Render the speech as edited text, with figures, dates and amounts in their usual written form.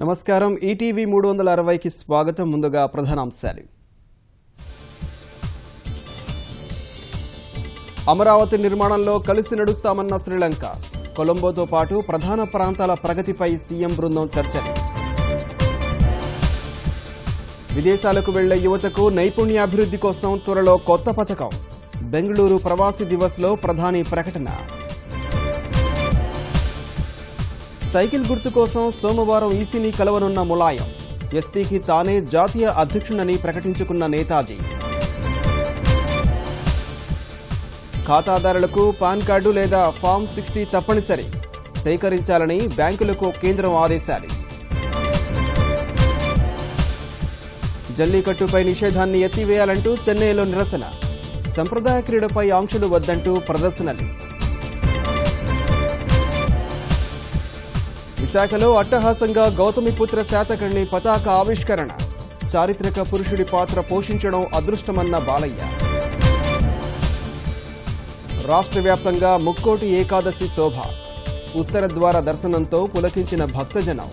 నమస్కారం ఈటీవీ 360కి స్వాగతం. ముందుగా ప్రధానాంశాలు. అమరావతి నిర్మాణంలో కలిసి నడుస్తామన్న శ్రీలంక. కొలంబోతో పాటు ప్రధాన ప్రాంతాల ప్రగతిపై సీఎం బృందం చర్చలు. విదేశాలకు వెళ్లే యువతకు నైపుణ్యాభివృద్ధి కోసం త్వరలో కొత్త పథకం. బెంగళూరు ప్రవాసీ దివస్లో ప్రధాని ప్రకటన. సైకిల్ గుర్తు కోసం సోమవారం ఈసీని కలవనున్న ములాయం. ఎస్పీకి తానే జాతీయ అధ్యక్షుడని ప్రకటించుకున్న నేతాజీ. ఖాతాదారులకు పాన్ కార్డు లేదా ఫామ్ 60 తప్పనిసరి సేకరించాలని బ్యాంకులకు కేంద్రం ఆదేశాలు. జల్లికట్టుపై నిషేధాన్ని ఎత్తివేయాలంటూ చెన్నైలో నిరసన. సంప్రదాయ క్రీడపై ఆంక్షలు వద్దంటూ ప్రదర్శనలు. విశాఖలో అట్టహాసంగా గౌతమిపుత్ర శాతకర్ణి పతాక ఆవిష్కరణ. చారిత్రక పురుషుడి పాత్ర పోషించడం అదృష్టమన్న బాలయ్య. రాష్ట్ర వ్యాప్తంగా ముక్కోటి ఏకాదశి శోభ. ఉత్తర ద్వార దర్శనంతో పులకించిన భక్తజనం.